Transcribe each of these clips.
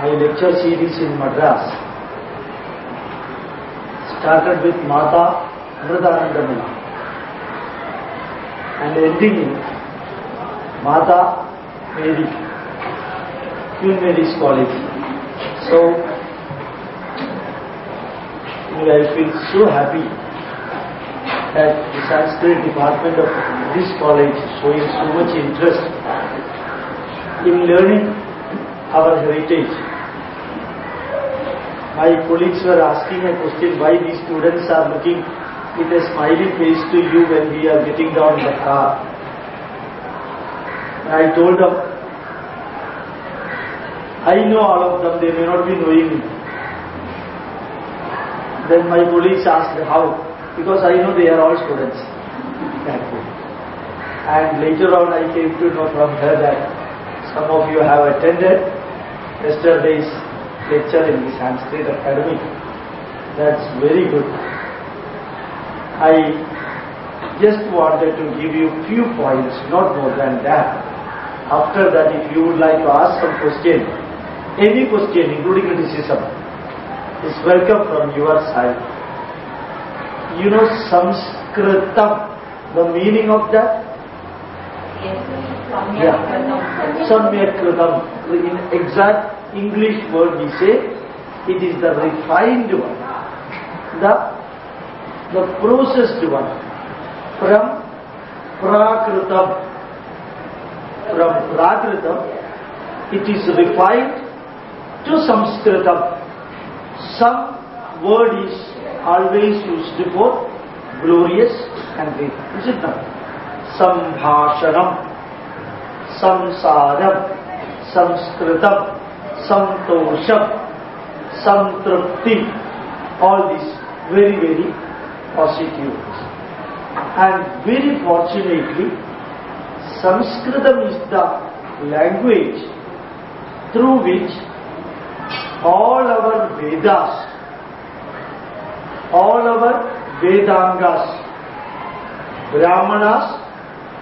My lecture series in Madras started with Mata Amritanandamana and ending in Mata Mary, Queen Mary's College. So I feel so happy that the Sanskrit department of this college is showing so much interest in learning our heritage. My colleagues were asking a question why these students are looking with a smiling face to you when we are getting down the car. I told them, I know all of them, they may not be knowing me. Then my colleagues asked how, because I know they are all students. And later on I came to know from her that some of you have attended yesterday's lecture in the Sanskrit Academy. That's very good. I just wanted to give you few points, not more than that. After that, if you would like to ask some question, any question including criticism, is welcome from your side. You know Samskritam, the meaning of that? Yeah. Samyakkritam. In exact English word we say, it is the refined one, the processed one, from Prakritam. From Prakritam, it is refined to Samskritam. Some word is always used for glorious and great. Is it not? Sambhashanam, Samsaram, Samskritam, Santosham, Santrupti, all these very, very positive. And very fortunately, Sanskritam is the language through which all our Vedas, all our Vedangas, Brahmanas,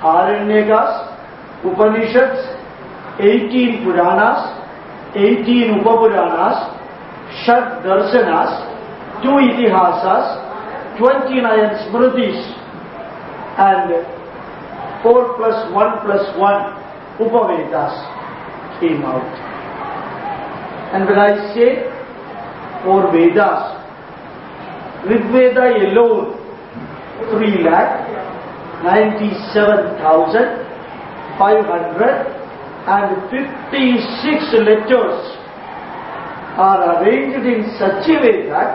Aranyakas, Upanishads, 18 Puranas, 18 Upapuranas, Shad Darshanas, 2 Itihasas, 29 Smritis, and 4 plus 1 plus 1 Upavedas came out. And when I say 4 Vedas, Rigveda alone 3,97,556 letters are arranged in such a way that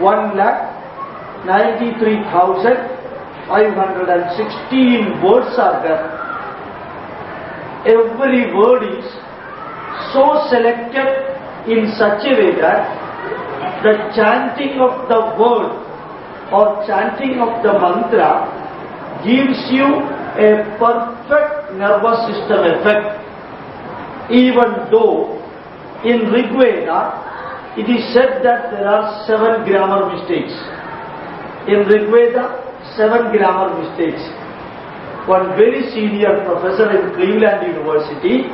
1,93,516 words are there. Every word is so selected in such a way that the chanting of the word or chanting of the mantra gives you a perfect nervous system effect, even though in Rigveda it is said that there are 7 grammar mistakes. In Rigveda, 7 grammar mistakes. One very senior professor in Cleveland University,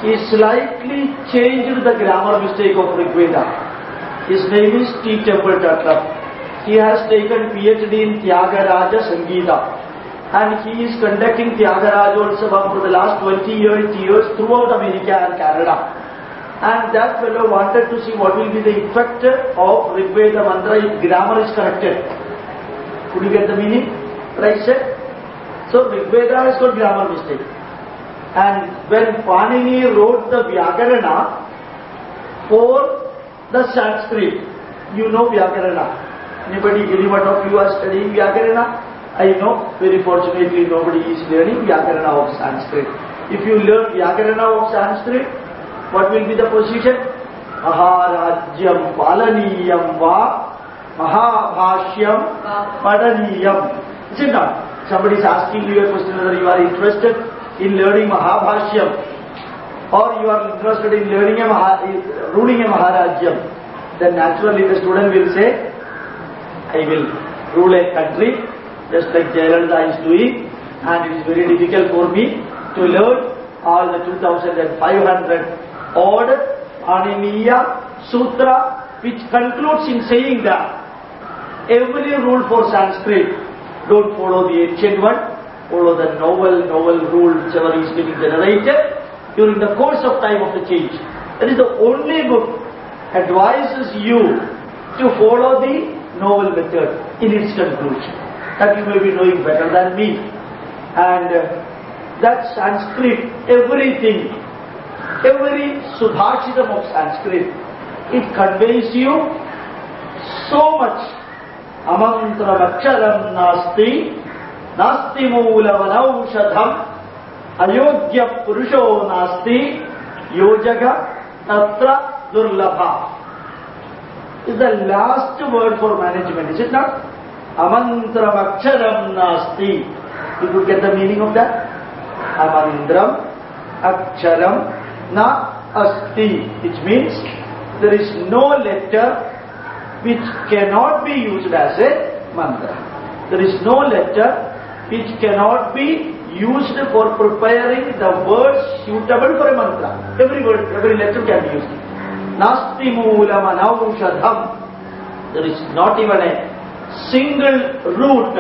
he slightly changed the grammar mistake of Rigveda. His name is T. Templeton. He has taken PhD in Tyagaraja Sangeeta, and he is conducting Tyagarajotsava for the last 20 years throughout America and Canada. And that fellow wanted to see what will be the effect of Rigveda mantra if grammar is corrected. Could you get the meaning? What I said? So Rigveda has got grammar mistake. And when Panini wrote the Vyakarana for the Sanskrit, you know Vyakarana. Anyone of you are studying Vyakarana? I know very fortunately nobody is learning Vyakarana of Sanskrit. If you learn Vyakarana of Sanskrit, what will be the position? Maharajyam Palaniyam Va Mahabhashyam Padaniyam. Is it not? Somebody is asking you a question whether you are interested in learning Mahabhashyam or you are interested in learning ruling a Maharajyam. Then naturally the student will say, I will rule a country just like Jayalalitha is doing, and it is very difficult for me to learn all the 2500 odd Aniniya Sutra, which concludes in saying that every rule for Sanskrit, don't follow the ancient one, follow the novel rule whichever is getting generated during the course of time of the change. That is the only book advises you to follow the novel method in its conclusion. That you may be knowing better than me. And that Sanskrit, everything, every Subhashitam of Sanskrit, it conveys you so much. Amantram aksharam nasti, nasti moola ayogya purusho nasti, yojaga tatra durlabha. Is the last word for management, is it not? Amantram aksharam nasti. You could get the meaning of that? Amantram aksharam na asti, which means there is no letter which cannot be used as a mantra. There is no letter which cannot be used for preparing the words suitable for a mantra. Every word, every letter can be used. Nasti moolam anaushadham. There is not even a single root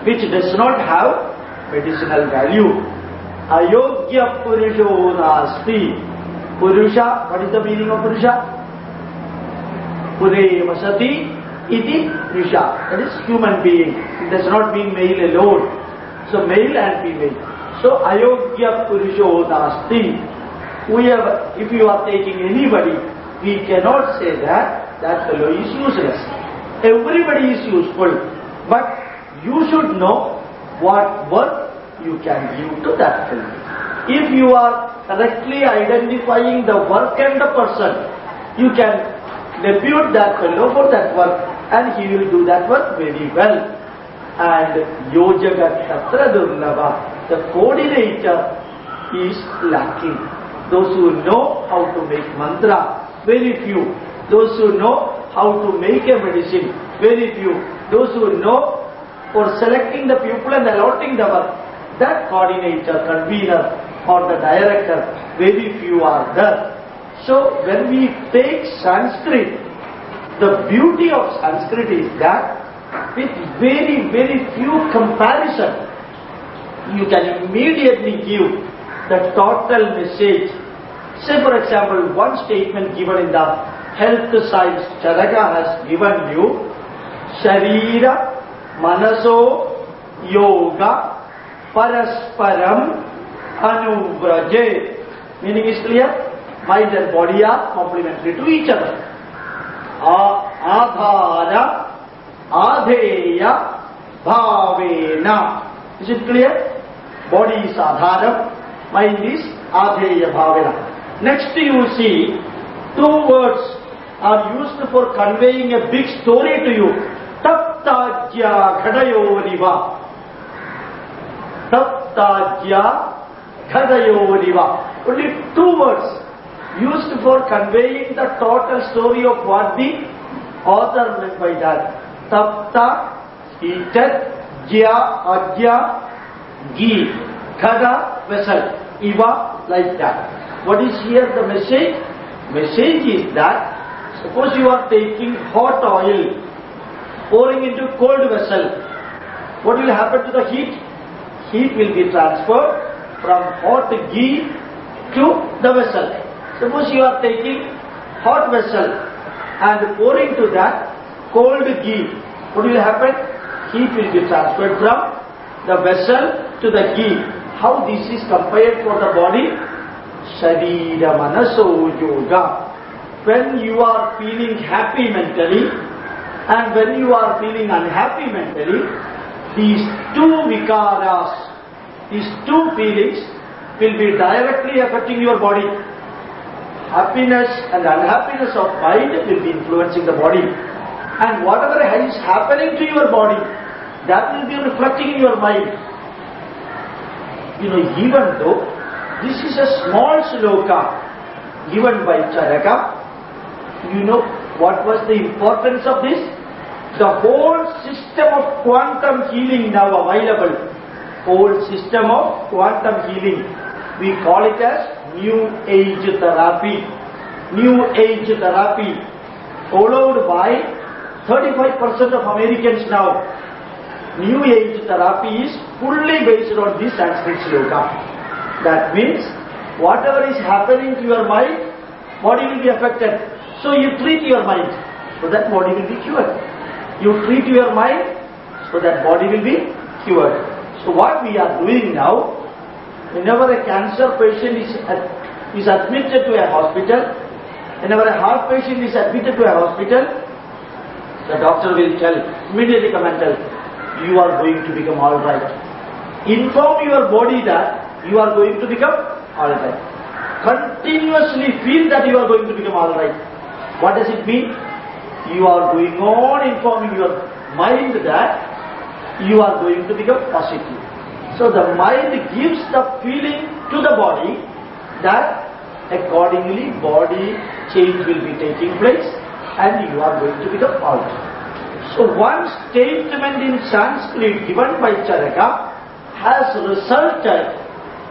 which does not have medicinal value. Ayogya purusho nasti. Purusha, what is the meaning of Purusha? Pure vasati iti Purusha. That is human being. It does not mean male alone. So male and female. So ayogya purusho nasti. If you are taking anybody, we cannot say that fellow is useless. Everybody is useful, but you should know what work you can give to that fellow. If you are correctly identifying the work and the person, you can depute that fellow for that work, and he will do that work very well. And yojagat tatra durlabha, the coordinator is lacking. Those who know how to make mantra, very few. Those who know how to make a medicine, very few. Those who know for selecting the pupil and allotting the work, that coordinator, convener or the director, very few are there. So when we take Sanskrit, the beauty of Sanskrit is that with very few comparison, you can immediately give the total message. Say for example, one statement given in the health science Charaka has given you, Sharira Manaso Yoga Parasparam Anuvraje. Meaning is clear? Mind and body are complementary to each other. Adhara Adheya Bhavena. Is it clear? Body is Adhara, mind is Adheya Bhavena. Next you see, two words are used for conveying a big story to you. Taptajya Ghadayoriva. Taptajya Ghadayoriva. Only two words used for conveying the total story of what the author meant by that. Tapta, heated, Jya, Ajya, Ghee, Ghada, vessel, Iva, like that. What is here the message? Message is that suppose you are taking hot oil, pouring into cold vessel. What will happen to the heat? Heat will be transferred from hot ghee to the vessel. Suppose you are taking hot vessel and pouring to that cold ghee. What will happen? Heat will be transferred from the vessel to the ghee. How this is compared for the body? Sharira Manaso Yoga. When you are feeling happy mentally and when you are feeling unhappy mentally, these two vikaras, these two feelings will be directly affecting your body. Happiness and unhappiness of mind will be influencing the body. And whatever is happening to your body, that will be reflecting in your mind. Even though this is a small sloka given by Charaka, what was the importance of this? The whole system of quantum healing now available. Whole system of quantum healing. We call it as New Age therapy. New Age therapy. Followed by 35% of Americans now. New Age therapy is fully based on this Sanskrit sloka. That means, whatever is happening to your mind, body will be affected. So you treat your mind, so that body will be cured. You treat your mind, so that body will be cured. So what we are doing now, whenever a cancer patient is admitted to a hospital, whenever a heart patient is admitted to a hospital, the doctor will tell, immediately come and tell, you are going to become alright. Inform your body that you are going to become alright. Continuously feel that you are going to become alright. What does it mean? You are going on informing your mind that you are going to become positive. So the mind gives the feeling to the body that accordingly body change will be taking place and you are going to become alright. So one statement in Sanskrit given by Charaka has resulted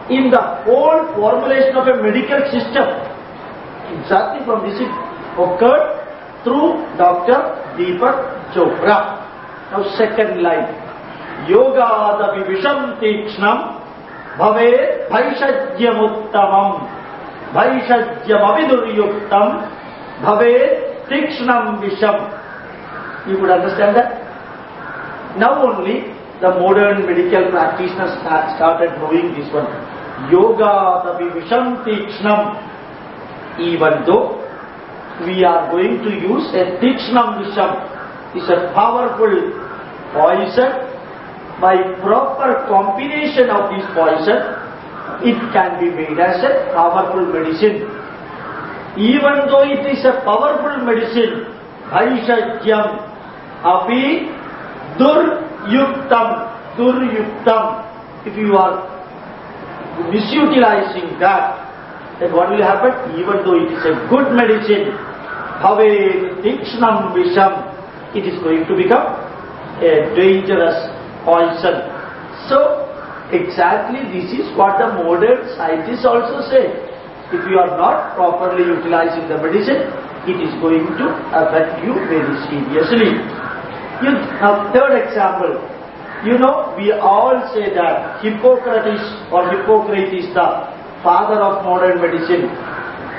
in the whole formulation of a medical system. Exactly from this it occurred through Dr. Deepak Chopra. Now second line. Yogadapi visham tikshnam bhave bhaishajyam uttamam bhaishajyam aviduryuktam bhave tikshnam visham. You could understand that? Now only the modern medical practitioners started knowing this one. Yoga tapi visham tikshnam. Even though we are going to use a tikshnam visham, is a powerful poison. By proper combination of this poison, it can be made as a powerful medicine. Even though it is a powerful medicine, bhaishajyam api duryuktam. If you are misutilizing that, then what will happen? Even though it is a good medicine, bhave tikshnam visham, it is going to become a dangerous poison. So, exactly this is what the modern scientists also say. If you are not properly utilizing the medicine, it is going to affect you very seriously. Now, third example. We all say that Hippocrates is the father of modern medicine.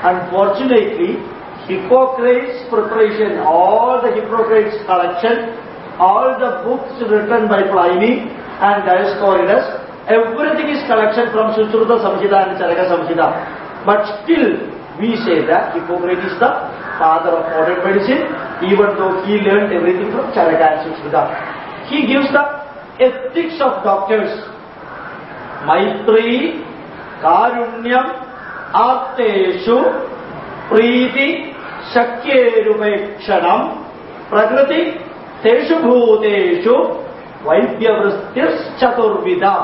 Unfortunately, Hippocrates' preparation, all the Hippocrates collection, all the books written by Pliny and Dioscorides, everything is collection from Sushruta Samhita and Charaka Samhita. But still, we say that Hippocrates is the father of modern medicine, even though he learned everything from Charaka and Sushruta. He gives the ethics of doctors. Maitri, Karunyam, Arteshu, Preeti, Shakyerupekshanam, Prakriti, Teshu Bhuteshu, Vaidyavristis Chaturvida.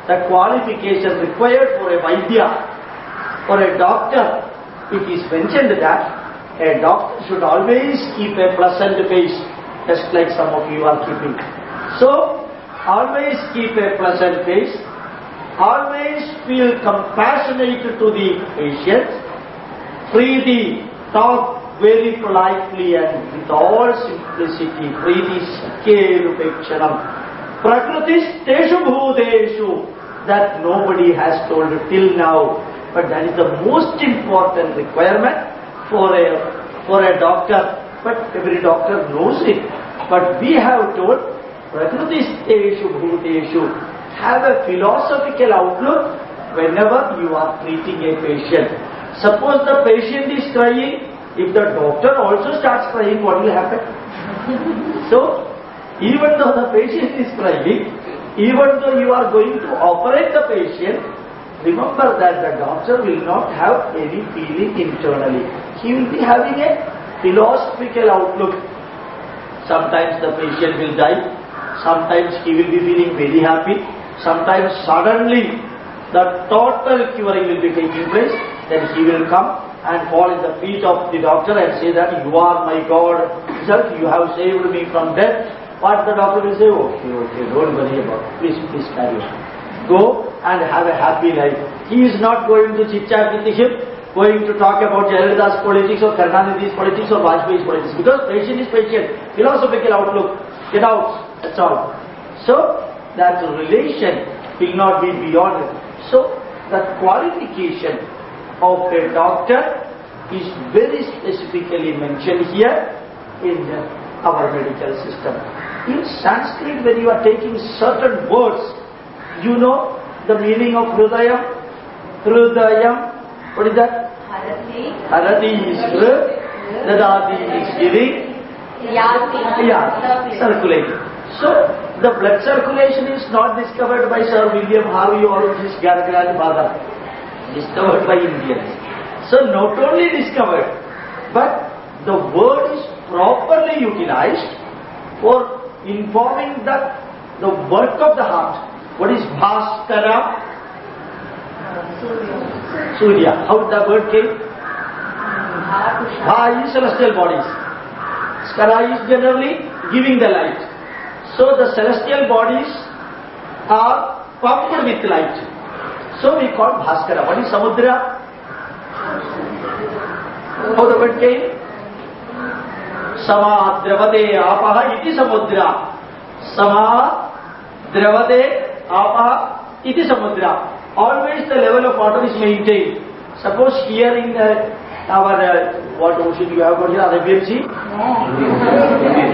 The qualification required for a Vaidya, for a doctor, it is mentioned that a doctor should always keep a pleasant face, just like some of you are keeping. So, always keep a pleasant face, always feel compassionate to the patient, Preeti, talk very politely and with all simplicity, Preeti Shakyerupekshanam, Prakritis Teshu Bhuteshu, that nobody has told till now, but that is the most important requirement for a doctor, but every doctor knows it. But we have told Prakriti-steshu bhuteshu. Have a philosophical outlook whenever you are treating a patient. Suppose the patient is crying, if the doctor also starts crying, what will happen? So, Even though the patient is crying, even though you are going to operate the patient, remember that the doctor will not have any feeling internally. He will be having a philosophical outlook. Sometimes the patient will die, sometimes he will be feeling very happy, sometimes suddenly the total curing will be taking place, then he will come and fall in the feet of the doctor and say that you are my God, you have saved me from death. But the doctor will say, okay, don't worry about it, please carry on. Go and have a happy life. He is not going to chit-chat with him, going to talk about Jayalalitha's politics or Karunanidhi's politics or Vajpayee's politics, because patient is patient, philosophical outlook, get out, that's all. So, that relation will not be beyond it. So, the qualification of a doctor is very specifically mentioned here in our medical system. In Sanskrit, when you are taking certain words, you know the meaning of Hrudayam? Hrudayam, what is that? Harati is Dadati is giving, circulating. So, the blood circulation is not discovered by Sir William Harvey or his grandfather, discovered by Indians. So, not only discovered, but the word is properly utilized for informing that the work of the heart. What is Bhaskara? Surya. How the word came? Bha is celestial bodies. Skara is generally giving the light. So the celestial bodies are pumped with light. So we call Bhaskara. What is Samudra? How the word came? Sama dravade apaha iti samudra. Sama dravade apaha iti samudra. Always the level of water is maintained. Suppose here in our what ocean you have got here, Arabian Sea?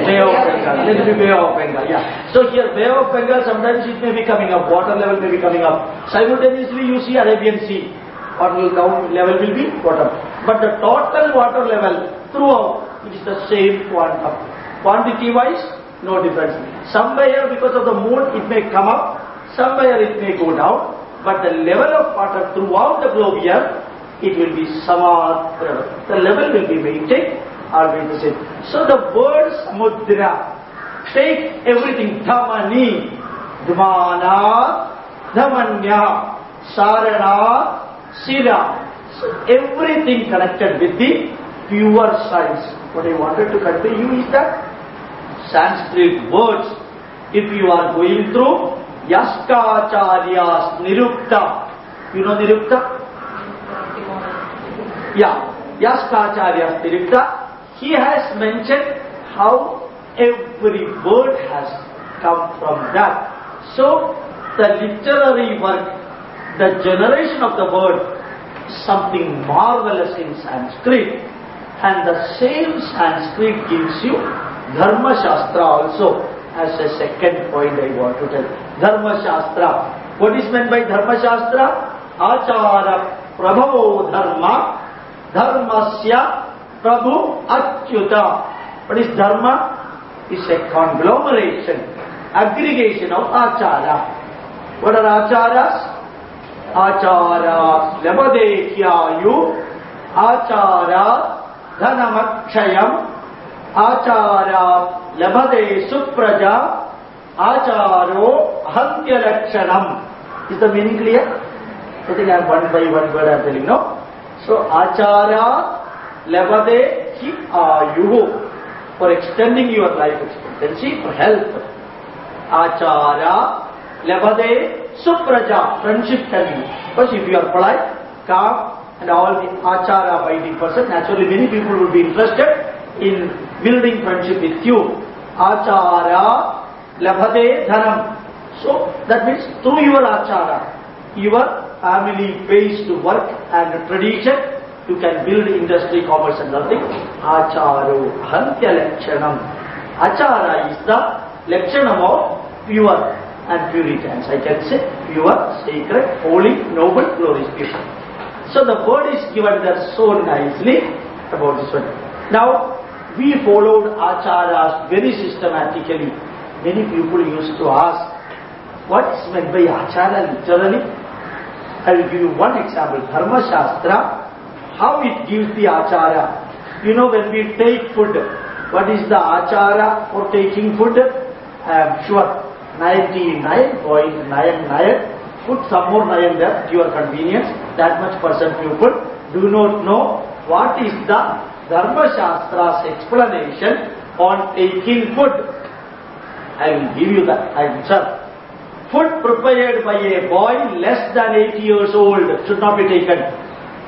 Bay of Bengal. Let it be Bay of Bengal, yeah. So here Bay of Bengal, sometimes it may be coming up, water level may be coming up. Simultaneously you see Arabian Sea, water level will be bottom. But the total water level throughout, it is the same quantum. Quantity wise, no difference. Somewhere because of the moon it may come up, somewhere it may go down, but the level of water throughout the globe here, it will be samatra. The level will be maintained, always the same. So the word samudra, take everything, dhamani, dhamana, dhamanya, sarana, sira. So everything connected with the pure science. What I wanted to convey you is that Sanskrit words, if you are going through Yaskacharya's Nirukta, you know Nirukta? Yeah, Yaskacharya's Nirukta, he has mentioned how every word has come from that. So, the literary work, the generation of the word, something marvelous in Sanskrit, and the same Sanskrit gives you Dharma Shastra also as a second point I want to tell. Dharma Shastra. What is meant by Dharma Shastra? Achara Prabhavo Dharma, Dharmasya Prabhu Achyuta. What is Dharma? It's a conglomeration, aggregation of Achara. What are Acharas? Achara Labadekyayu, Achara Dhanamakshayam, Achara Labade Supraja, Acharo Hantyalakshanam. Is the meaning clear? I think I am one by one word I am telling, no? So, Achara Labade Ki Ayuhu, for extending your life expectancy, for health. Achara Labade Supraja, friendship can be. Because if you are polite, calm, and all the achara abiding person, naturally many people would be interested in building friendship with you. Achara labhade dhanam. So that means through your achara, your family-based work and tradition, you can build industry, commerce and other things. Acharo hantya lakshanam. Achara is the lakshanam of pure and puritans. I can say pure, sacred, holy, noble, glorious people. So the word is given there so nicely about this one. Now, we followed acharas very systematically. Many people used to ask, what is meant by achara literally? I will give you one example. Dharma Shastra, how it gives the achara. You know, when we take food, what is the achara for taking food? I am sure 99.99. Put some more 9 there at your convenience. That much percent people do not know what is the Dharma Shastra's explanation on taking food. I will give you the answer. Food prepared by a boy less than 8 years old should not be taken.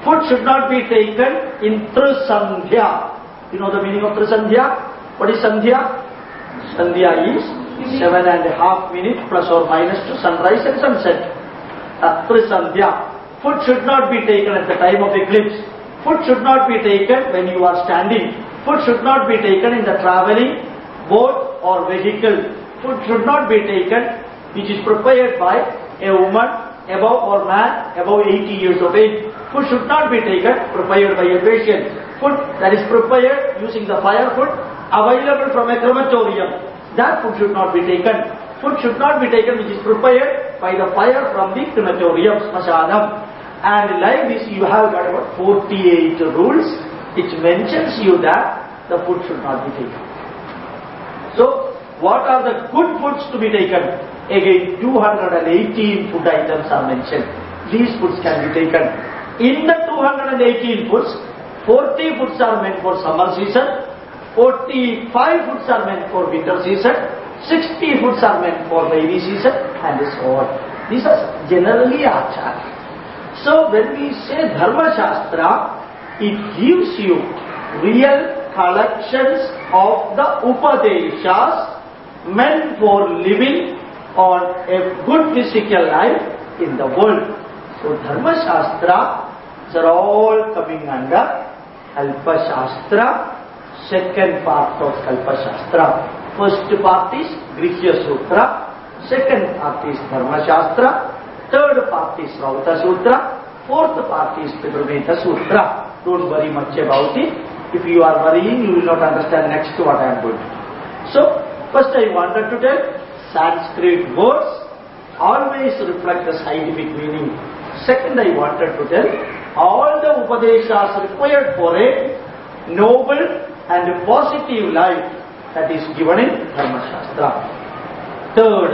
Food should not be taken in Trisandhya. You know the meaning of Trisandhya? What is Sandhya? Sandhya is 7.5 minutes plus or minus to sunrise and sunset. Trisandhya. Food should not be taken at the time of eclipse. Food should not be taken when you are standing. Food should not be taken in the traveling boat or vehicle. Food should not be taken which is prepared by a woman above or man above 80 years of age. Food should not be taken prepared by a patient. Food that is prepared using the fire food available from a crematorium. That food should not be taken. Food should not be taken which is prepared by the fire from the crematorium, smashanam. And like this you have got about 48 rules which mentions you that the food should not be taken. So, what are the good foods to be taken? Again, 218 food items are mentioned. These foods can be taken. In the 218 foods, 40 foods are meant for summer season, 45 foods are meant for winter season, 60 foods are meant for rainy season, and so on. These are generally achara. So when we say Dharma Shastra, it gives you real collections of the Upadeshas meant for living on a good physical life in the world. So Dharma Shastra are all coming under Kalpa Shastra, second part of Kalpa Shastra. First part is Grihya Sutra, second part is Dharma Shastra, third part is Rauta Sutra, fourth part is Pitrumeta Sutra. Don't worry much about it. If you are worrying, you will not understand next what I am going to do. So, first I wanted to tell, Sanskrit words always reflect the scientific meaning. Second, I wanted to tell, all the Upadeshas required for a noble and positive life that is given in Dharma Shastra. Third,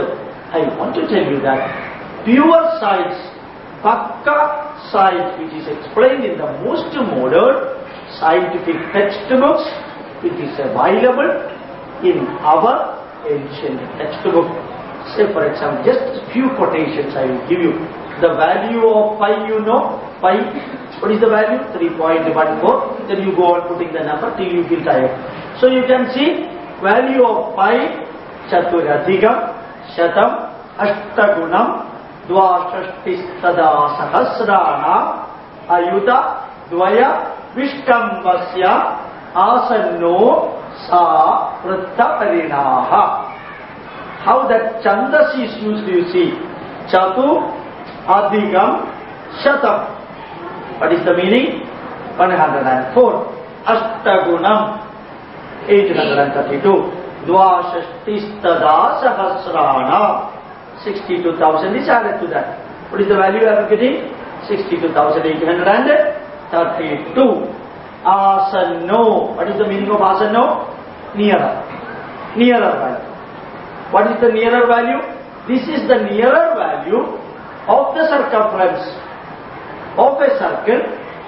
I want to tell you that pure science, Pakka science, which is explained in the most modern scientific textbooks, which is available in our ancient textbook. Say for example, just a few quotations I will give you. The value of pi, you know, pi, what is the value? 3.14. Then you go on putting the number till you feel tired. So you can see value of pi, Chaturadhigam, Shatam, Ashtagunam, Dvashashtistada Sahasrana, Ayuta, Dvaya, Vishkambasya, Asanno, Sa, Vritta Parinaha. How that Chandas is used, you see. Chatu, Adhigam, Shatam. What is the meaning? 104. Ashtagunam, 832. Dvashashtistada Sahasrana, 62,000 is added to that. What is the value I am getting? 62,832. Asanno. What is the meaning of asanno? Nearer. Nearer value. What is the nearer value? This is the nearer value of the circumference of a circle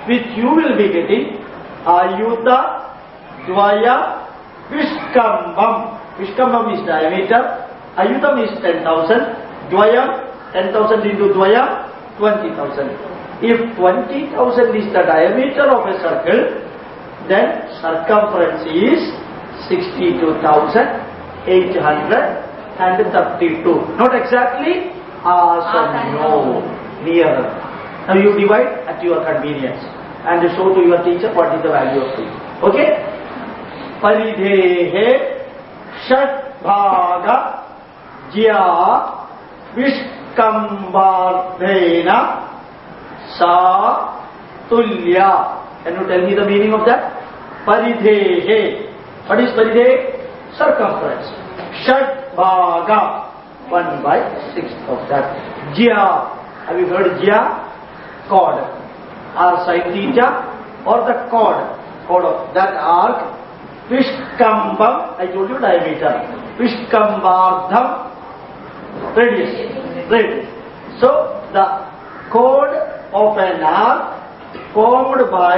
which you will be getting Ayuta, Dvaya, Vishkambam. Vishkambam is diameter. Ayutam is 10,000. Dvayam, 10,000 into Dvaya, 20,000. If 20,000 is the diameter of a circle, then circumference is 62,832. Not exactly, no, nearer. Now you divide at your convenience and show to your teacher what is the value of it. Okay? Paridhehe Shat Bhaga Jya Vishkambardhena Sa Tulya. Can you tell me the meaning of that? Paridhehe. What is paridhe? Circumference. Shat Bhaga. 1/6 of that. Jya. Have you heard Jya? Chord. R sin theta or the chord. Chord of that arc. Vishkambam. I told you diameter. Vishkambardham. Radius. Radius. So the chord of an arc formed by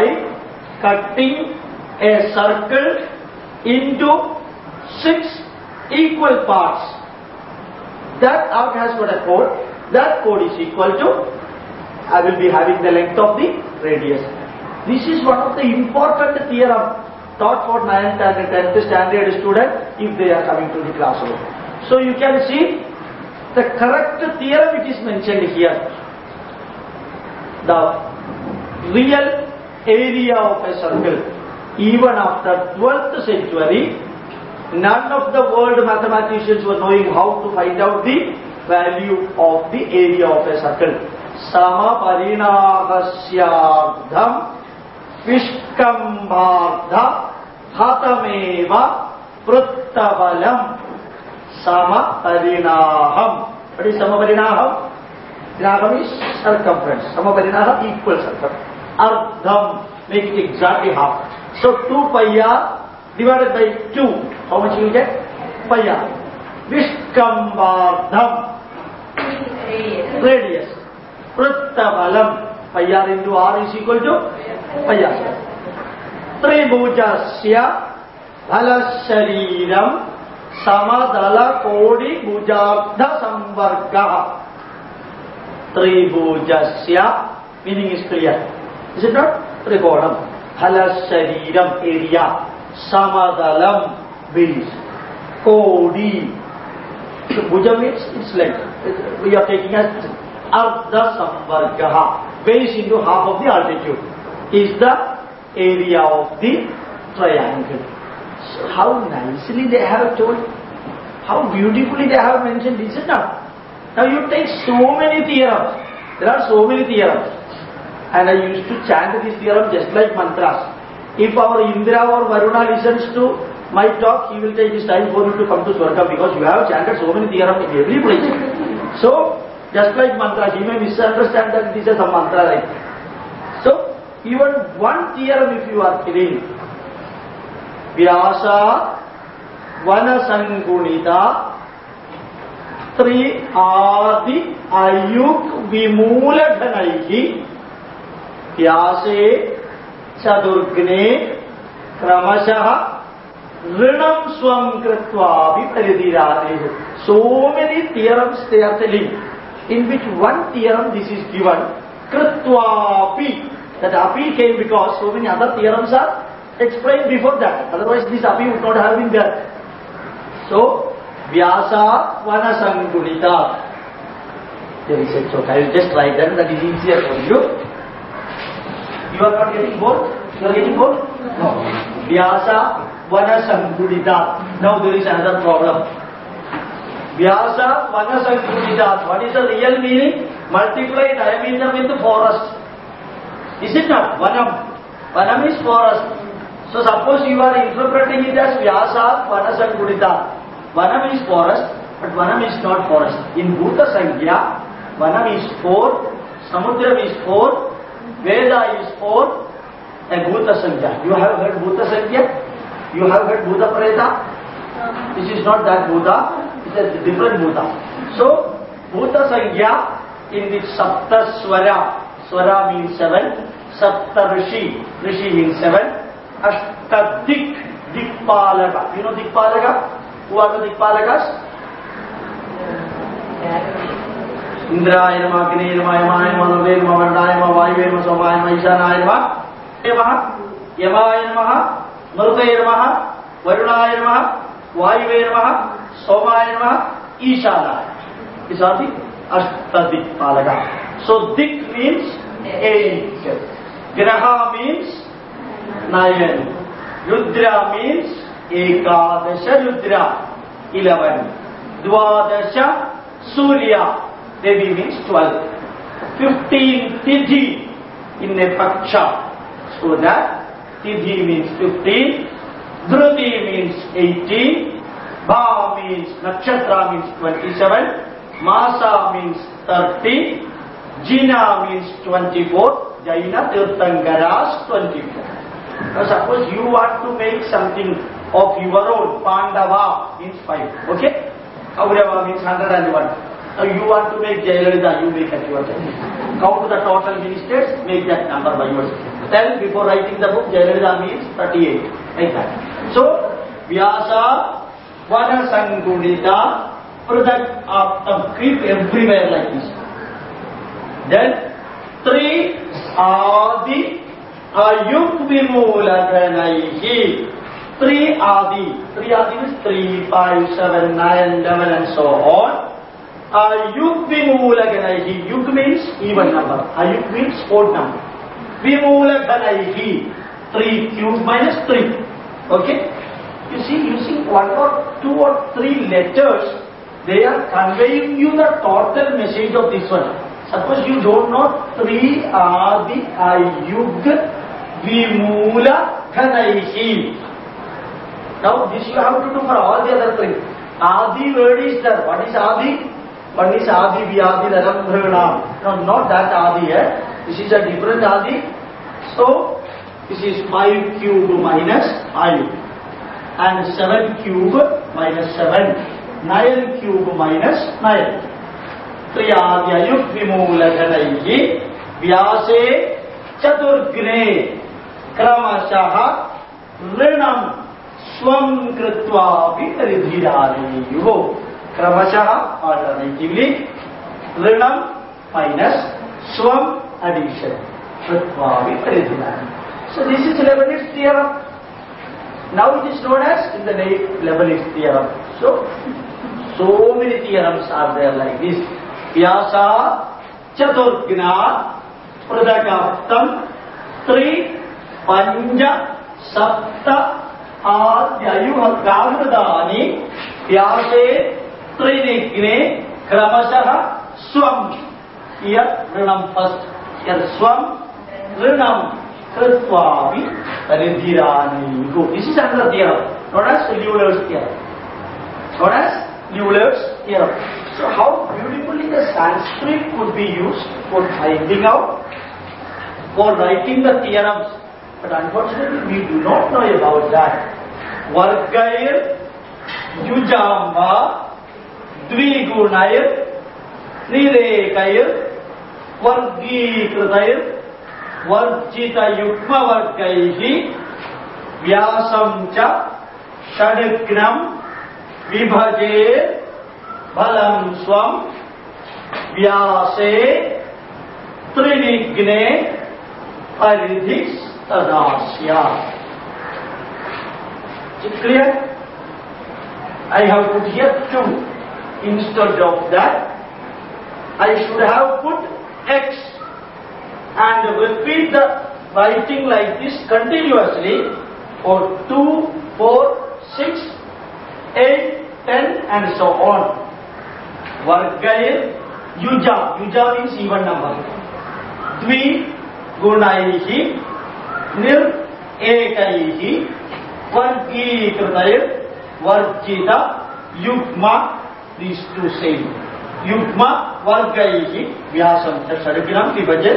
cutting a circle into 6 equal parts. That arc has got a chord. That chord is equal to, I will be having the length of the radius. This is one of the important theorem taught for 9th and 10th standard student if they are coming to the classroom. So you can see the correct theorem it is mentioned here. The real area of a circle, even after 12th century, none of the world mathematicians were knowing how to find out the value of the area of a circle. Sama parinahasyardham vishkambardha hatameva pruttavalam sama parinaham. What is sama parinaham? Parinaham is circumference. Sama parinaham equal circumference. Ardham, make it exactly half. So 2 pi r divided by 2. How much you will get? Pi r. Vishkambardham. Radius. Pruttavalam. Pi r into r is equal to pi r. Tribhujasya bhalashariram samadala kodi bhujabdha samvargaha. Tribhujasya meaning is clear. Is it not? Trigonam. Bhalashariram area. Samadalam base. Kodi. So bhuja means its length. We are taking as ardha samvargaha. Base into half of the altitude is the area of the triangle. So how nicely they have told, how beautifully they have mentioned, is it not? Now you take so many theorems. There are so many theorems. And I used to chant this theorem just like mantras. If our Indra or Varuna listens to my talk, he will take his time for you to come to Swarga because you have chanted so many theorems in every place. So, just like mantra, he may misunderstand that this is a mantra, right? So, even one theorem if you are killing, Vyasa Vanasangunita Tri Adi Ayuk Vimuladhanaihi Vyase Chadurgne Kramashaha Rinam Swam Kritva Viparidiradehu. So many theorems they are telling, in which one theorem this is given, Kritvapi. That api came because so many other theorems are explained before that. Otherwise this api would not have been there. So, Vyasa Vanasangunita. There is it. So I will just write that is easier for you. You are not getting bored? You are getting bored? No. Vyasa Vanasangunita. Now there is another problem. Vyasa Vanasangunita. What is the real meaning? Multiply diameter with the forest. Is it not? Vanam. Vanam is forest. So suppose you are interpreting it as Vyasa Vanasangunita. Vanam is forest, but Vanam is not forest. In Bhuta Sankhya, Vanam is 4, Samudram is 4, Veda is 4, and Bhuta Sankhya. You have heard Bhuta Sankhya? You have heard Bhuta Preta? This is not that Bhuta, it is a different Bhuta. So, Bhuta Sankhya in the Sapta Swara. Swara means 7, Sapta Rishi, Rishi means 7, Ashtadik, Dikpalaka. You know Dikpalaka? Who are the Dikpalakas? Indraya Nama, Agni Nama, Yamaya Nama, Nurve Nama, Varnaya Nama, Vayuve Nama, Somaya Nama, Ishanaya Nama, Yamaya Nama, Nurve Nama, Varnaya Nama, Vayuve Nama, Somaya Nama, Ishanaya. These are the Ashtadikpalaka. So Dik means 8, Graha means 9, Rudra means Ekadasha Rudra 11, Dwadasha Surya Devi means 12, 15 Tidhi in a Paksha. So that Tidhi means 15, Dhruti means 18, Bha means nakshatra means 27, Masa means 30, Jina means 24, Jaina Tirthankaras 24. Now suppose you want to make something of your own, Pandava means 5, okay? Kaurava means 101. Now you want to make Jayalalitha, you make at yourself. Count the total ministers, make that number by yourself. Tell before writing the book, Jayalalitha means 38, like that. So, Vyasa, Vana Sangudita, Pradak Aptam, keep everywhere like this. Then, 3 Adi Ayuk Vimulaganaihi. 3 Adi. 3 Adi means 3, 5, 7, 9, 11 and so on. Ayuk Vimulaganaihi. Yuk means even number. Ayuk means odd number. Vimulaganaihi. 3 cube minus 3. Okay? You see, using 1 or 2 or 3 letters, they are conveying you the total message of this one. Suppose you don't know 3 Adi Ayug Vimula Ghanaihi. Now this you have to do for all the other 3. Adi word is there. What is Adi? One is Adi Vyadi Dharam. No, not that Adi. This is a different Adi. So this is 5 cube minus Ayug. And 7 cube minus 7. 9 cube minus 9. Triyadhyayuk vimulaganaihi vyase chaturgne kramashaha rinam swam kritva viparidhiraniyo. Kramashaha alternatively, rinam minus swam addition kritva viparidhiraniyo. So this is Leibniz theorem. Now it is known as in the name Leibniz theorem. So many theorems are there like this. Vyasa Chaturgna Pradakaptam 3 Panja Sapta Adyayuha Gavradani Vyase Trinigne Kramashaha Swam. Here Rinam first. Here Swam Rinam Kritvavi Paridhirani. This is another theorem known as Euler's theorem. Known as Euler's theorem. So how beautifully the Sanskrit could be used for finding out, for writing the theorems. But unfortunately we do not know about that. Vargair, Yujamba, Dvigunair, Nirekair, Vargikritair, Varjita Yukma Vargaihi, Vyasamcha, Shadignam, Vibhaje, Balam Swam, Vyase, Trinigne, Paridhis Tadasya. Is it clear? I have put here 2. Instead of that, I should have put X and repeat the writing like this continuously for 2, 4, 6, 8, 10 and so on. Vargair, Yuja. Yuja means even number. Dvi Gunaihi, Nir Ekaihi, Vargikritair, Varjita, Yukma, these 2 same. Yukma, Vargaihi, Vyasam, Shadigram, Vibaje,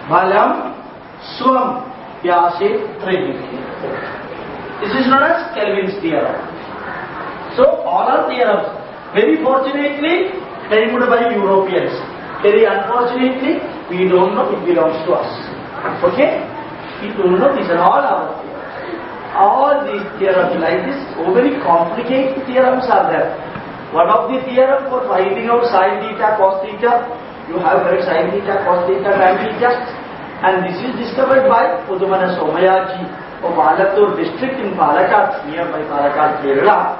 Balam, Swam, Vyase, Trinigne. This is known as Kelvin's theorem. So all are theorems. Very fortunately, claimed by Europeans. Very unfortunately, we don't know it belongs to us. Okay? We don't know these are all our theorems. All these theorems like this, so very complicated theorems are there. One of the theorem for finding out sin theta, cos theta, you have heard sin theta, cos theta, tan theta, and this is discovered by Pudumana Somayaji of Alathur district in Palakkad, nearby Palakkad, Kerala.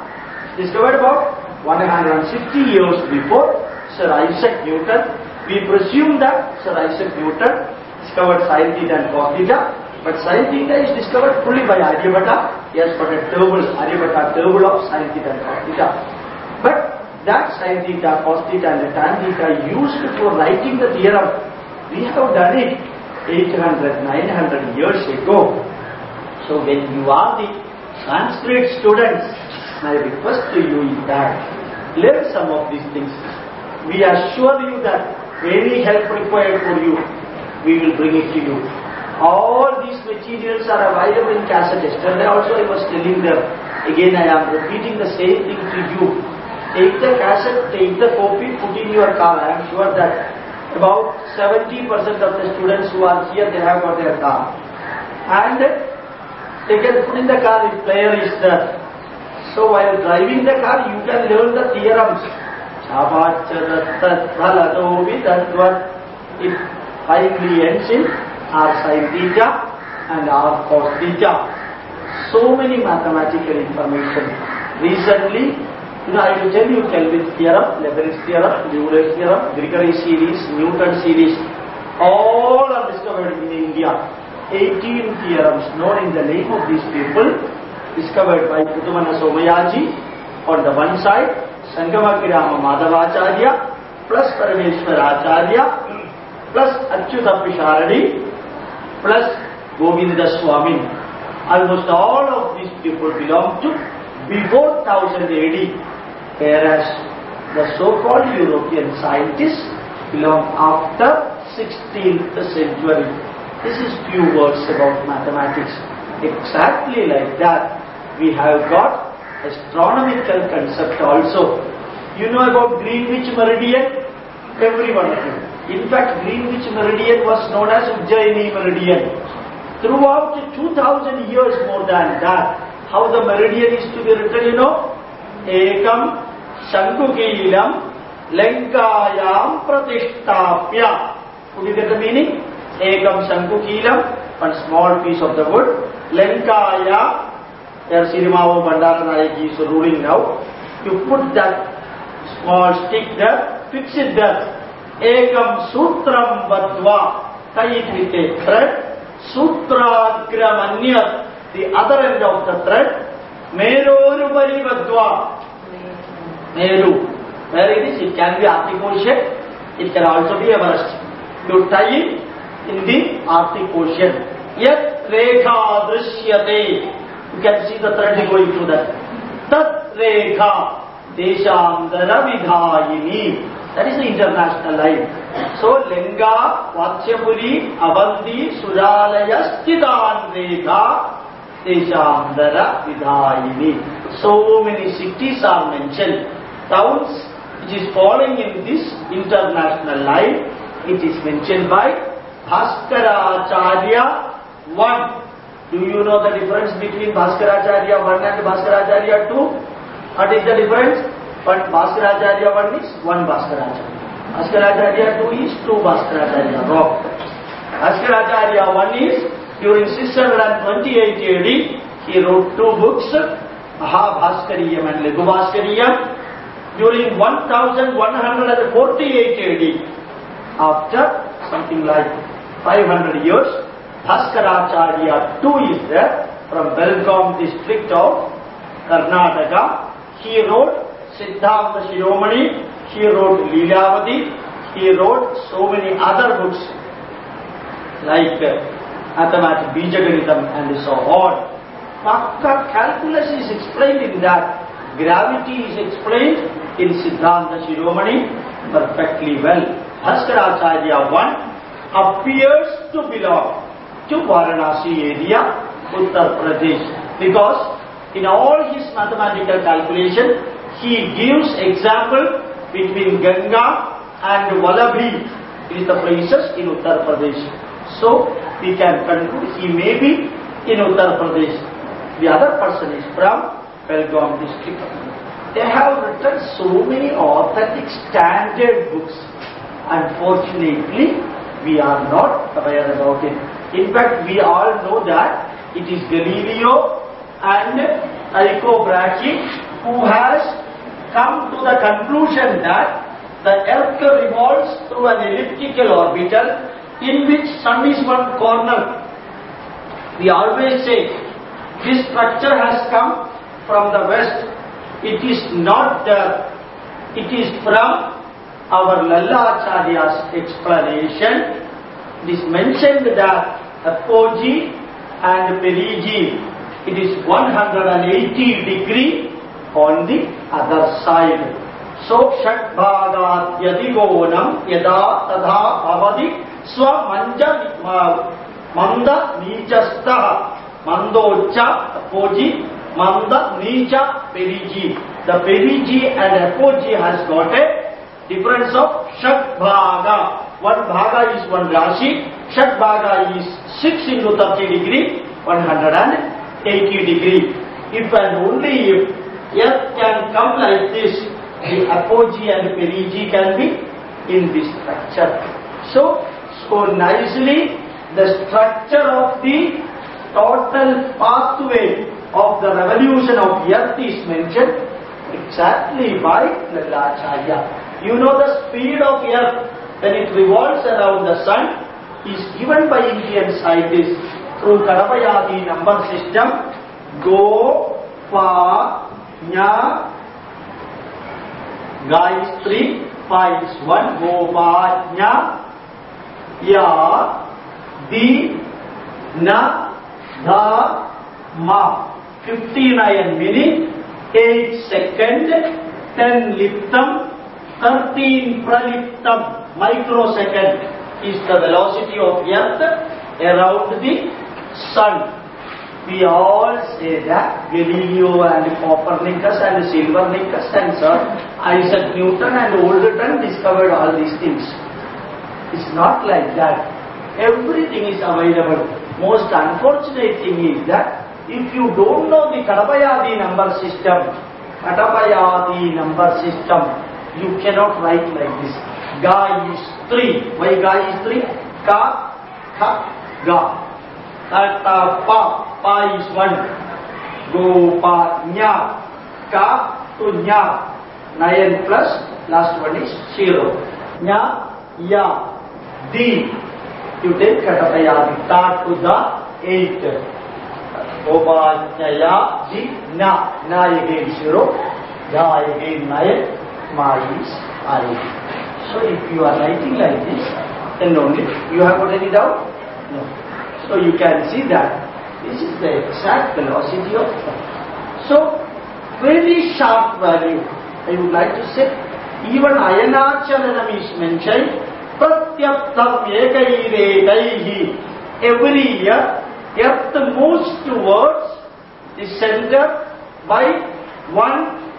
Discovered about 160 years before Sir Isaac Newton. We presume that Sir Isaac Newton discovered sin theta and cos theta, but sin theta is discovered fully by Aryabhatta. Yes, but a table, Aryabhatta table of sin theta and cos theta. But that sin theta, cos theta and tan theta used for writing the theorem, we have done it 800, 900 years ago. So when you are the Sanskrit students, My request to you is that learn some of these things. We assure you that any help required for you, we will bring it to you. All these materials are available in cassette. Yesterday also I was telling them. Again I am repeating the same thing to you. Take the cassette, take the copy, put in your car. I am sure that about 70% of the students who are here, they have got their car. And they can put in the car if player is there. So while driving the car, you can learn the theorems. It finally ends in r sin theta and r cos theta. So many mathematical information. Recently, I will tell you Kelvin's theorem, Leibniz theorem, Euler's theorem, Gregory series, Newton series, all are discovered in India. 18 theorems known in the name of these people, discovered by Pudumana Somayaji on the one side, Sangamagirama Madhavacharya, plus Parameshwara Acharya, plus Achyuta Pisharadi, plus Govinda Swami. Almost all of these people belong to before 1000 AD, whereas the so-called European scientists belong after 16th century. This is few words about mathematics. Exactly like that, we have got astronomical concept also. You know about Greenwich Meridian? Every one of you. In fact, Greenwich Meridian was known as Ujjaini Meridian. Throughout 2000 years more than that, how the meridian is to be written, you know? Ekam Shankukilam Lenkayam Pratishtapya. Could you get the meaning? Ekam Shankukilam, one small piece of the wood. Lenkaya, their Sirimao Bandaranayaki is ruling now. You put that small stick there, fix it there. Ekam Sutram Vadva, tie it with a thread. Sutragramanyat, the other end of the thread. Merorupari Vadva. Meru. Where it is, it can be Arctic Ocean, it can also be Everest. You tie it in the Arctic Ocean. Yat Rekha Drishyate. You can see the thread going through that. Tat Rekha Deshamdara Vidhayini. That is the international line. So, Lenga, Vatsyapuri, Avanti, Suralaya, Sthitan Rekha, Deshamdara Vidhayini. So many cities are mentioned. Towns which is falling in this international line, it is mentioned by Bhaskaracharya 1. Do you know the difference between Bhaskaracharya 1 and Bhaskaracharya 2? What is the difference? But Bhaskaracharya 1 is 1 Bhaskaracharya. Bhaskaracharya 2 is 2 Bhaskaracharya. Wrong. Bhaskaracharya 1 is during 628 AD, he wrote 2 books, Mahabhaskariyam and Lagubhaskariyam. During 1148 AD, after something like 500 years, Bhaskaracharya 2 is there from Belgaum district of Karnataka. He wrote Siddhanta Shiromani, he wrote Leelavati, he wrote so many other books like Mathematics, Bijaganitam and so on. Pakka calculus is explained in that. Gravity is explained in Siddhanta Shiromani perfectly well. Bhaskaracharya 1 appears to belong to Varanasi area, Uttar Pradesh, because in all his mathematical calculation, he gives example between Ganga and Valabhi. It is the places in Uttar Pradesh. So, we can conclude he may be in Uttar Pradesh. The other person is from Belgaum district. They have written so many authentic standard books. Unfortunately, we are not aware about it. In fact, we all know that it is Galileo and Tycho Brahe who has come to the conclusion that the earth revolves through an elliptical orbital in which sun is one corner. We always say this structure has come from the west. It is not there. It is from our Lallacharya's explanation. It is mentioned that apogee and perigee, it is 180 degree on the other side. So Shadbhagadyadigonam yada tadha bhavati swamanja manda nichastha mandocha apogee manda nicha perigi. The perigi and apogee has got a difference of Shadbhaga. One bhaga is one rashi. Shadbhaga is 6 into 30 degree, 180 degree. If and only if earth can come like this, the apogee and perigee can be in this structure. So nicely the structure of the total pathway of the revolution of earth is mentioned exactly by Gopalakrishnan. You know the speed of earth when it revolves around the sun is given by Indian scientists through Kadapayadi number system. Go, Pa, Nya, Ga is 3, Pa is 1, Go, Pa, Nya, Ya, Di, Na, Dha, Ma. 59 minute, 8 second, 10 liptam, 13 praliptam microsecond is the velocity of earth around the sun. We all say that Galileo and Copernicus and Silvernicus and Sir Isaac Newton and Oldton discovered all these things. It's not like that. Everything is available. Most unfortunate thing is that if you don't know the Kadapayadi number system, you cannot write like this. Ga is 3. Why Ga is 3? Ka, Kha, Ga. Ta, Pa. Pa is 1. Go, Pa, Nya. Ka to Nya. 9 plus last one is 0. Nya, Ya. Di. You take Kadapayadi. Ta to the 8. Go, Pa, Nya, Ya. Di, Na. Na again 0. Ya again 9. Ma is 5. So if you are writing like this, then only you have got any doubt? No. So you can see that this is the exact velocity of thought. So very sharp value. I would like to say even Ayanachalanam is mentioned. Pratyaptam ekaivedaihi. Every year earth moves towards the center by 1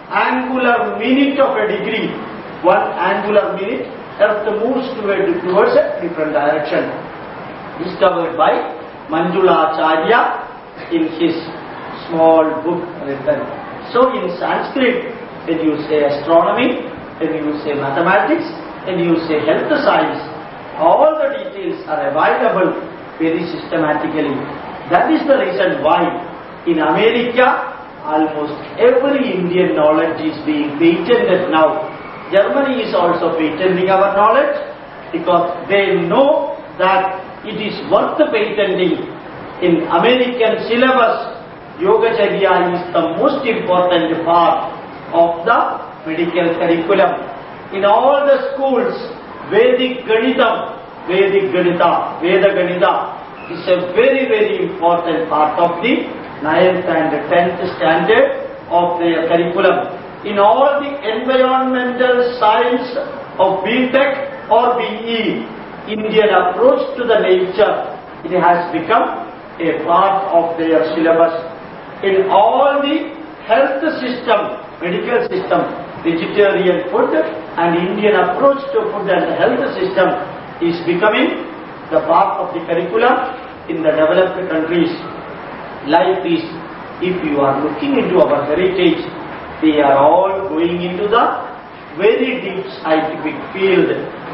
angular minute of a degree. 1 angular minute, earth moves towards a different direction. Discovered by Manjulacharya in his small book written. So in Sanskrit, when you say astronomy, when you say mathematics, when you say health science, all the details are available very systematically. That is the reason why in America, almost every Indian knowledge is being patented now. Germany is also patenting our knowledge because they know that it is worth patenting. In American syllabus, Yogacharya is the most important part of the medical curriculum. In all the schools, Vedic Ganita Veda Ganita is a very, very important part of the 9th and 10th standard of their curriculum. In all the environmental science of BTech or BE, Indian approach to the nature, it has become a part of their syllabus. In all the health system, medical system, vegetarian food and Indian approach to food and health system is becoming the part of the curriculum in the developed countries. Life is, if you are looking into our heritage, they are all going into the very deep scientific field,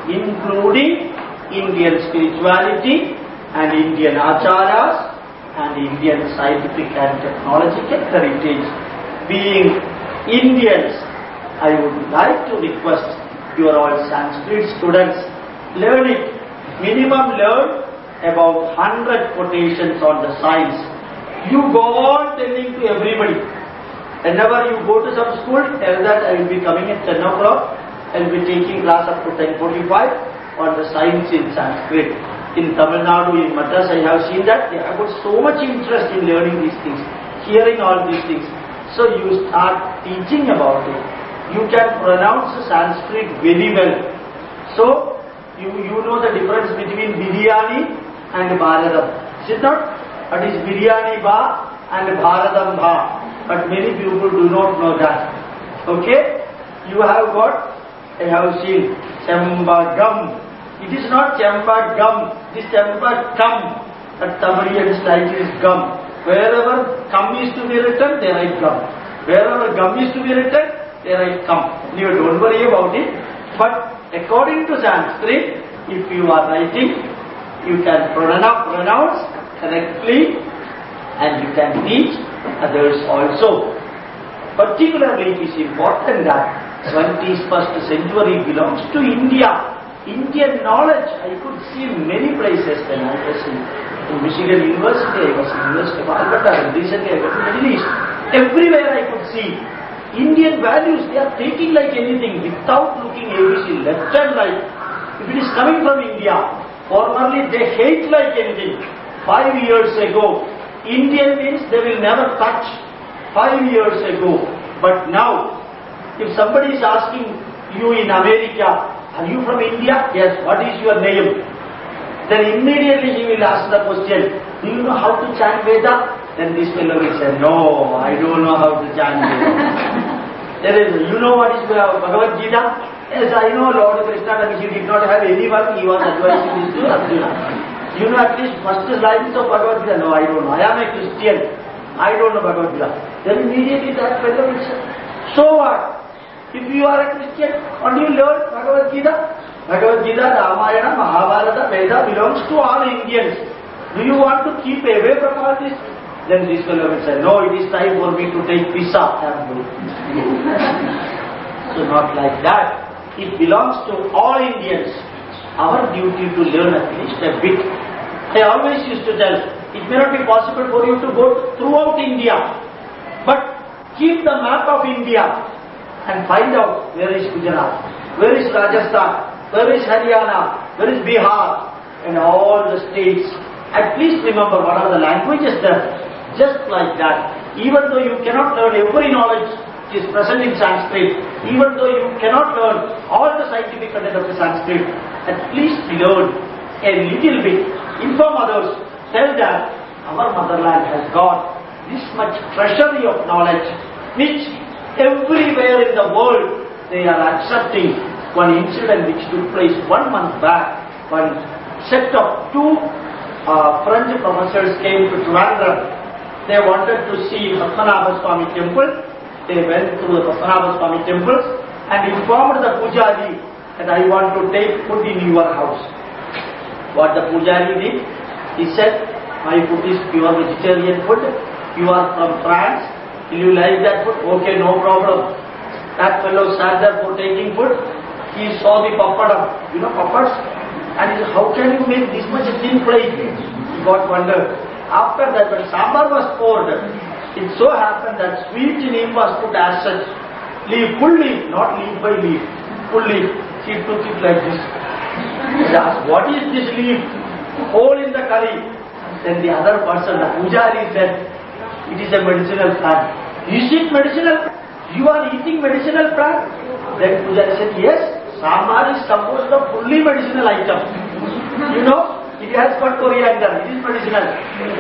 including Indian spirituality and Indian acharas and Indian scientific and technological heritage. Being Indians, I would like to request you are all Sanskrit students, learn it. Minimum learn about 100 quotations on the science. You go on telling to everybody. Whenever you go to some school, tell that I will be coming at 10 o'clock. I will be taking class up to 10:45 on the science in Sanskrit. In Tamil Nadu, in Madras, I have seen that they have got so much interest in learning these things, hearing all these things. So you start teaching about it. You can pronounce Sanskrit very well. So you know the difference between biryani and bharadam. Is it not? That is biryani ba and bharadam ba. But many people do not know that. Okay? You have got, I have seen Chembagam. It is not Chembagam, it is Chembagam. That Tamilian style is gum. Wherever gum is to be written, they write gum. Wherever gum is to be written, they write gum. You don't worry about it. But according to Sanskrit, if you are writing, you can pronounce correctly and you can teach others also. Particularly it is important that 21st century belongs to India. Indian knowledge, I could see many places when I was in Michigan University, I was in University of Alberta, and recently I went to the Middle East. Everywhere I could see Indian values, they are taking like anything without looking ABC, left and right. If it is coming from India, formerly they hate like anything. 5 years ago, Indian means they will never touch. 5 years ago. But now, if somebody is asking you in America, are you from India? Yes. What is your name? Then immediately he will ask the question, do you know how to chant Veda? Then this fellow will say, no, I don't know how to chant Veda. There is, you know what is Bhagavad Gita? Yes, I know Lord Krishna, and he did not have anyone, he was advising this to Arjuna. You know at least first lines of Bhagavad Gita? No, I don't know. I am a Christian. I don't know Bhagavad Gita. Then immediately that fellow will say, so what? If you are a Christian, what do you learn Bhagavad Gita? Bhagavad Gita, Ramayana, Mahabharata, Veda belongs to all Indians. Do you want to keep away from all this? Then this fellow will say, no, it is time for me to take pizza. So not like that. It belongs to all Indians. Our duty to learn at least a bit. I always used to tell, it may not be possible for you to go throughout India, but keep the map of India and find out where is Gujarat, where is Rajasthan, where is Haryana, where is Bihar, and all the states. At least remember what are the languages there. Just like that. Even though you cannot learn every knowledge which is present in Sanskrit, even though you cannot learn all the scientific content of the Sanskrit, at least learn a little bit. Inform others. Tell that our motherland has got this much treasury of knowledge, which everywhere in the world they are accepting. One incident which took place 1 month back, one set of two French professors came to Trivandrum. They wanted to see Padmanabha Swami temple. They went to the Padmanabha Swami temples and informed the Pujari that I want to take food in your house. What the Pujari did? He said, my food is pure vegetarian food. You are from France. Will you like that food? Okay, no problem. That fellow sat there for taking food. He saw the papadam. You know papads? And he said, how can you make this much thin plate? He got wondered. After that, when sambar was poured, it so happened that sweet neem was put as such. Leaf, full leaf, not leaf by leaf. Full leaf. She took it like this. He asked, what is this leaf? Hole in the curry. Then the other person, the Pujari said, it is a medicinal plant. Is it medicinal? You are eating medicinal plant? Then Pujari said, yes, sambar is composed of fully medicinal item. You know, it has got coriander, it is medicinal.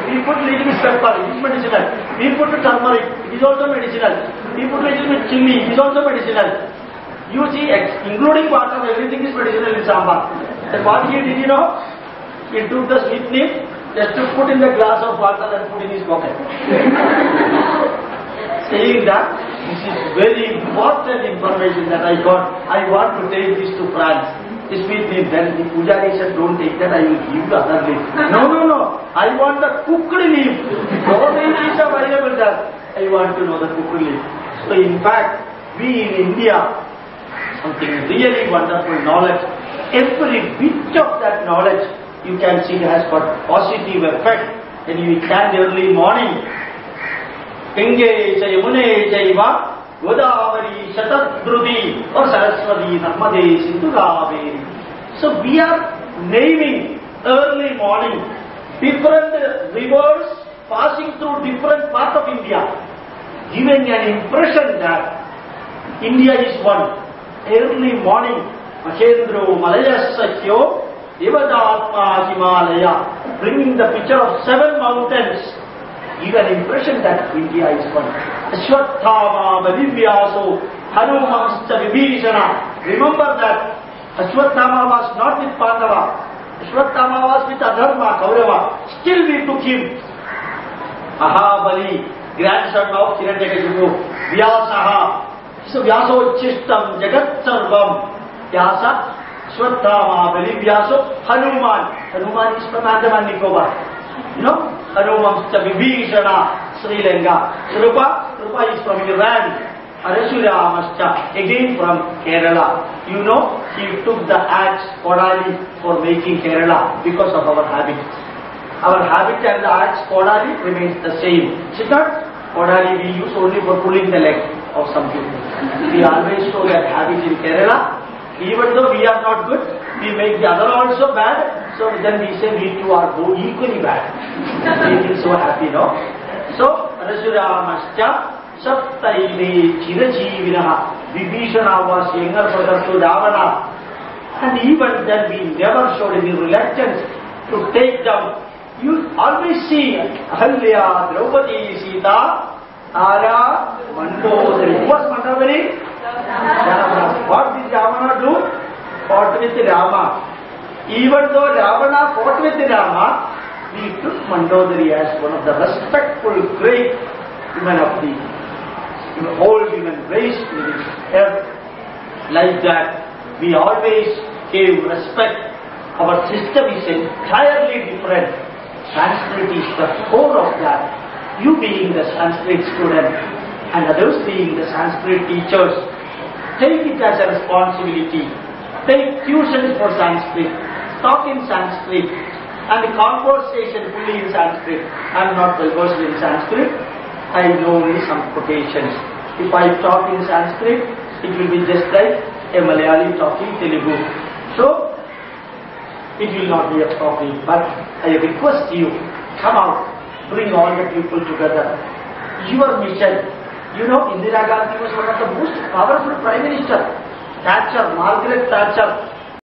We put little bit pepper, it is medicinal. We put turmeric, it is also medicinal. We put little bit chili, it is also medicinal. You see, including water, everything is medicinal in sambar. Then what he did, you know? He took the sweet leaf, just to put in the glass of water and put in his pocket. Saying that, this is very important information that I got. I want to take this to France. This sweet leaf. Then the Pujari said, don't take that, I will give the other leaf. No. I want the cooked leaf. No leaf is available there. I want to know the cooked leaf. So in fact, we in India, something really wonderful knowledge. Every bit of that knowledge, you can see it has got positive effect. And you chant early morning. Genge Yamune Jaiva Godavari Shatadrudi or Saraswati Narmade Sindhu Kaveri. So we are naming early morning different rivers passing through different parts of India. giving an impression that India is one. Early morning, Mahendro Malayasakyo, Devadatma Himalaya, bringing the picture of 7 mountains, give an impression that India is one. Ashwathama Balivyaso, Hanumanscha Vibhishana. Remember that Ashwathama was not with Pandava. Ashwathama was with Adharma, Kaurava. Still we took him. Mahabali, grandson of Hiranyakashipu, Vyasaha. So Vyaso Chistam Jagat Sarvam. Vyasa, Ashwathama, Balivyaso, Hanuman. Hanuman is from Andaman Nicobar. You know, Hanumanscha Vibhishana, Sri Lanka. Rupa is from Iran. Arasuramascha, again from Kerala. You know, he took the axe Kodali for making Kerala because of our habit. Our habit and the axe Kodali remains the same. Chitta, Kodali we use only for pulling the leg of some people. We always show that habit in Kerala. Even though we are not good, we make the other also bad. So then we say we two are both equally bad. We feel so happy, no? So, Arasuramascha, Saptaile Chirajivinaha. Vibhishana was younger brother to Ravana. And even then we never showed any reluctance to take down. You always see Ahalya, Draupadi, Sita, Ara, Mandodari. Who was Mandodari? Ravana. What did Ravana do? Fought with Rama. Even though Ravana fought with Rama, we took Mandodari as one of the respectful, great women of the whole human race, earth. Like that, we always gave respect. Our system is entirely different. Sanskrit is the core of that. You being the Sanskrit student and others being the Sanskrit teachers, take it as a responsibility. Take tuitions for Sanskrit, talk in Sanskrit, and the conversation fully in Sanskrit. I am not well versed in Sanskrit. I know only some quotations. If I talk in Sanskrit, it will be just like a Malayali talking Telugu. So, it will not be appropriate. But I request you, come out, bring all the people together. Your mission. You know, Indira Gandhi was one of the most powerful Prime Minister. Thatcher, Margaret Thatcher,